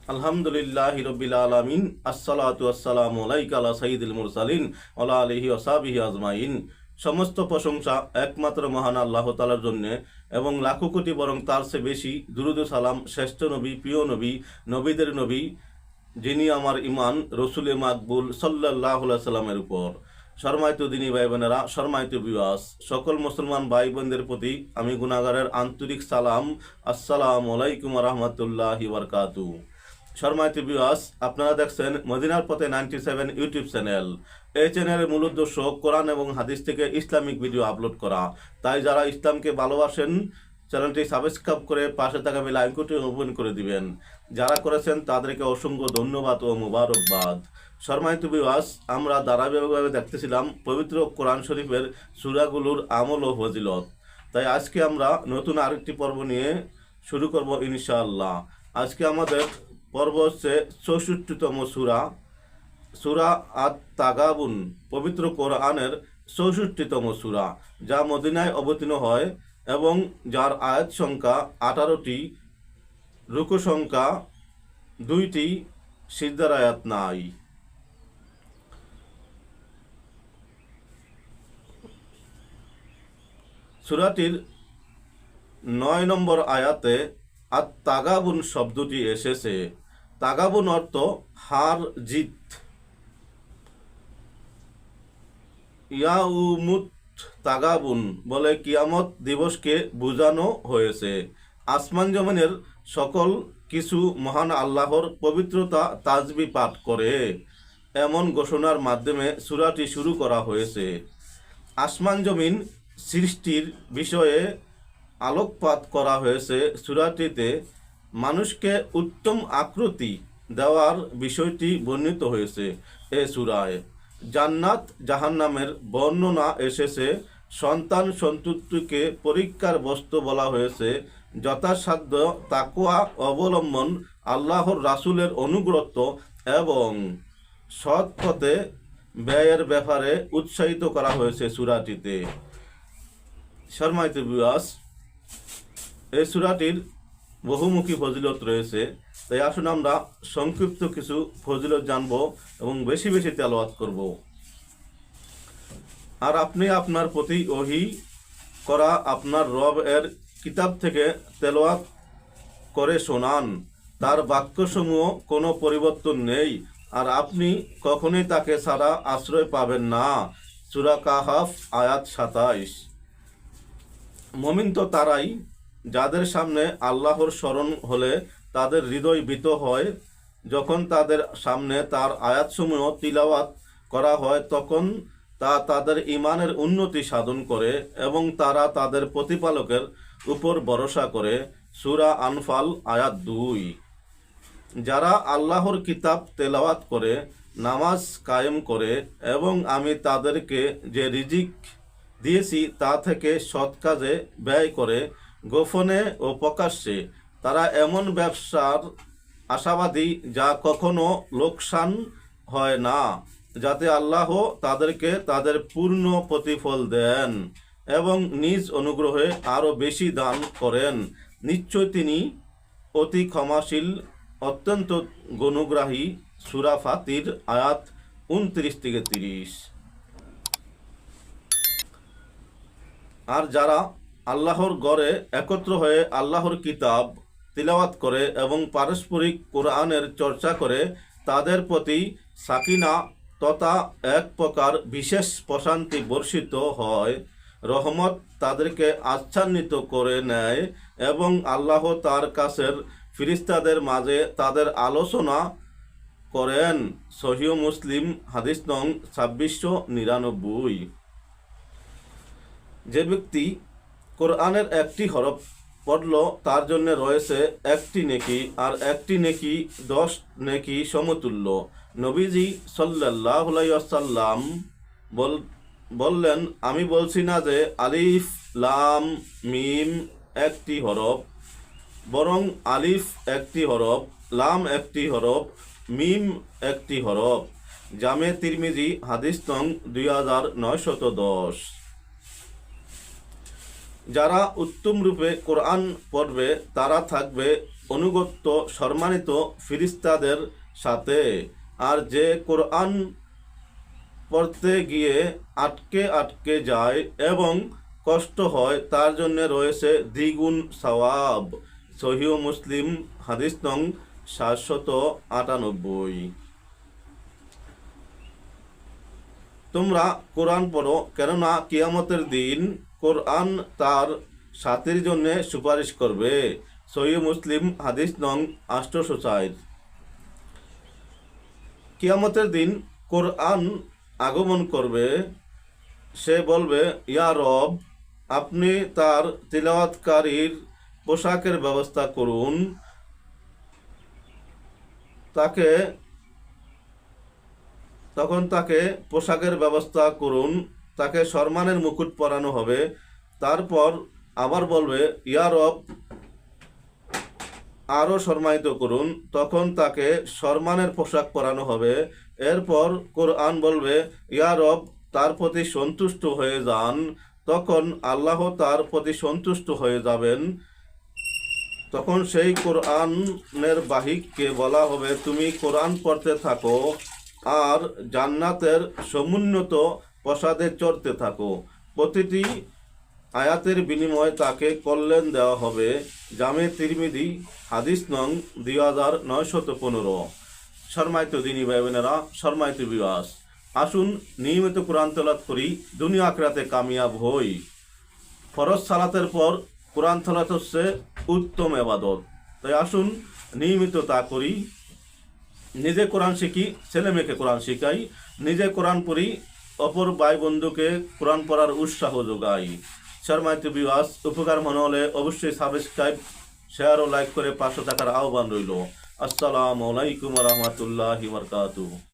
আলহামদুলিল্লাহি রাব্বিল আলামিন। আসসালাতু ওয়াসসালামু আলাইকা আলা সাইয়্যিদিল মুরসালিন ওয়া আলা আলিহি ওয়া সাহবিহি আজমাইন। সমস্ত প্রশংসা একমাত্র মহান আল্লাহ তাআলার জন্য এবং লাখো কোটি বরং তার চেয়ে বেশি দুরূদ ও সালাম শ্রেষ্ঠ নবী, প্রিয় নবী, নবীদের নবী, যিনি আমার ইমান রসুলে মাকবুল সাল্লাল্লাহু আলাইহি সাল্লামের উপর। সম্মানিত দিনী ভাই বোনেরা, সম্মানিত বিওয়াস, সকল মুসলমান ভাই বোনদের প্রতি আমি গুনাহগারের আন্তরিক সালাম। আসসালামু আলাইকুম ওয়া রাহমাতুল্লাহি ওয়া বারাকাতুহু। সম্মানিত বিওয়াস, আপনারা দেখছেন মদিনার পথে 97 ইউটিউব চ্যানেল। এই চ্যানেলের মূল উদ্দেশ্য কোরআন এবং হাদিস থেকে ইসলামিক ভিডিও আপলোড করা। তাই যারা ইসলামকে ভালোবাসেন চ্যানেলটি সাবস্ক্রাইব করে পাশে থাকা বেল আইকনটি ওপেন করে দিবেন। যারা করেছেন তাদেরকে অসংখ্য ধন্যবাদ ও মুবারকবাদ। সম্মানিত বিওয়াস, আমরা ধারাবাহিকভাবে দেখতেছিলাম পবিত্র কোরআন শরীফের সূরাগুলোর আমল ও ফজিলত। তাই আজকে আমরা নতুন আরেকটি পর্ব নিয়ে শুরু করব ইনশাআল্লাহ। আজকে আমাদের পর্ব হচ্ছে 64তম সূরা, সূরা আত-তাগাবুন, পবিত্র কোরআনের 64তম সূরা, যা মদিনায় অবতীর্ণ হয় এবং যার আয়াত সংখ্যা 18টি, রুকু সংখ্যা 2টি, সিজদার আয়াত নাই। সূরাটির 9 নম্বর আয়াতে আত-তাগাবুন শব্দটি এসেছে। তাগাবুন অর্থ হার জিত। ইয়াউমুত তাগাবুন বলে কিয়ামত দিবসকে বোঝানো হয়েছে। আসমান জমিনের সকল কিছু মহান আল্লাহর পবিত্রতা তাজবি পাঠ করে, এমন ঘোষণার মাধ্যমে সূরাটি শুরু করা হয়েছে। আসমান জমিন সৃষ্টির বিষয়ে আলোকপাত করা হয়েছে। সূরাটিতে মানুষকে উত্তম আকৃতি দেওয়ার বিষয়টি বর্ণিত হয়েছে। এ সূরায় জান্নাত জাহান্নামের বর্ণনা এসেছে। সন্তান সন্ততিকে পরীক্ষার বস্তু বলা হয়েছে। যথাসাধ্য তাকওয়া অবলম্বন, আল্লাহর রাসূলের অনুগত এবং সৎ পথে ব্যয়ের ব্যাপারে উৎসাহিত করা হয়েছে সূরাটিতে। সম্মানিত বিওয়াস, এই সূরাটির বহুমুখী ফজিলত রয়েছে। তাই আসুন আমরা সংক্ষিপ্ত কিছু ফজিলত জানব এবং বেশি বেশি তেলাওয়াত করব। আর আপনি আপনার প্রতি ওহী করা আপনার রব এর কিতাব থেকে তেলাওয়াত করে শোনান। তার বাক্যসমূহ কোনো পরিবর্তন নেই, আর আপনি কখনোই তাকে ছাড়া আশ্রয় পাবেন না। সূরা কাহাফ আয়াত 27। মুমিন তো তারাই যাদের সামনে আল্লাহর স্মরণ হলে তাদের হৃদয় ভীত হয়। যখন তাদের সামনে তার আয়াতসমূহ তিলাওয়াত করা হয় তখন তা তাদের ঈমানের উন্নতি সাধন করে এবং তারা তাদের প্রতিপালকের উপর ভরসা করে। সূরা আনফাল আয়াত 2। যারা আল্লাহর কিতাব তেলাওয়াত করে, নামাজ কায়েম করে এবং আমি তাদেরকে যে রিজিক দিয়েছি তা থেকে সৎ কাজে ব্যয় করে, গোপনে ও প্রকাশ্যে, তারা এমন ব্যবসার আশাবাদী যা কখনো লোকসান হয় না, যাতে আল্লাহ তাদেরকে তাদের পূর্ণ প্রতিফল দেন এবং নিজ অনুগ্রহে আরও বেশি দান করেন। নিশ্চয় তিনি অতি ক্ষমাশীল, অত্যন্ত গুণগ্রাহী। সূরা ফাতির আয়াত 29-30। আর যারা আল্লাহর ঘরে একত্র হয়ে আল্লাহর কিতাব তিলাওয়াত করে এবং পারস্পরিক কোরআনের চর্চা করে, তাদের প্রতি সাকিনা তথা এক প্রকার বিশেষ প্রশান্তি বর্ষিত হয়। রহমত তাদেরকে আচ্ছান্বিত করে নেয় এবং আল্লাহ তার কাছের ফিরিস্তাদের মাঝে তাদের আলোচনা করেন। সহিহ মুসলিম হাদিস নং 2699। যে ব্যক্তি কোরআনের একটি হরফ পড়ল তার জন্য রয়েছে একটি নেকি, আর একটি নেকি 10 নেকি সমতুল্য। নবীজি সাল্লাল্লাহু আলাইহি ওয়াসাল্লাম বললেন, আমি বলছি না যে আলিফ লাম মিম একটি হরফ, বরং আলিফ একটি হরফ, লাম একটি হরফ, মিম একটি হরফ। জামে তিরমিজি হাদিস নং 2910। যারা উত্তম রূপে কোরআন পড়বে তারা থাকবে অনুগত্য সম্মানিত ফিরিস্তাদের সাথে। আর যে কোরআন পড়তে গিয়ে আটকে আটকে যায় এবং কষ্ট হয় তার জন্য রয়েছে দ্বিগুণ সওয়াব। সহিহ মুসলিম হাদিস নং 798। তোমরা কোরআন পড়ো, কেননা কিয়ামতের দিন কোরআন তার সাথীর জন্য সুপারিশ করবে। সহিহ মুসলিম হাদিস নং 804। কিয়ামতের দিন কোরআন আগমন করবে। সে বলবে, ইয়া রব, আপনি তার তিলাওয়াতকারীর পোশাকের ব্যবস্থা করুন। তখন তাকে পোশাকের ব্যবস্থা করুন, তাকে সম্মানের মুকুট পরানো হবে। তারপর আবার বলবে, ইয়া রব, আরও সম্মানিত করুন। তখন তাকে সম্মানের পোশাক পরানো হবে। এরপর কোরআন বলবে, ইয়া রব, তার প্রতি সন্তুষ্ট হয়ে যান। তখন আল্লাহ তার প্রতি সন্তুষ্ট হয়ে যাবেন। তখন সেই কোরআনের বাহিককে বলা হবে, তুমি কোরআন পড়তে থাকো আর জান্নাতের সমুন্নত প্রাসাদে চড়তে থাকো। প্রতিটি আয়াতের বিনিময়ে তাকে কল্যাণ দেওয়া হবে। জামে তিরমিজি হাদিস নং 2915। সম্মানিত দিনী ভাই বোনেরা, সম্মানিত বিবাস, আসুন নিয়মিত কোরআন তেলাওয়াত করি, দুনিয়া আখিরাতে কামিয়াব হই। ফরজ সালাতের পর কোরআন তেলাওয়াত হচ্ছে উত্তম ইবাদত। তাই আসুন নিয়মিত তা করি। নিজে কোরআন শিখি, ছেলে মেয়েকে কোরআন শিখাই, নিজে কোরআন পড়ি, অপর ভাই বন্ধুকে কোরআন পড়ার উৎসাহ যোগাই। সম্মানিত বিবাস, উপকার মনে হলে অবশ্যই সাবস্ক্রাইব, শেয়ার ও লাইক করে পাশে থাকার আহ্বান রইল। আসসালামু আলাইকুম ওয়া রাহমাতুল্লাহি ওয়া বারাকাতুহু।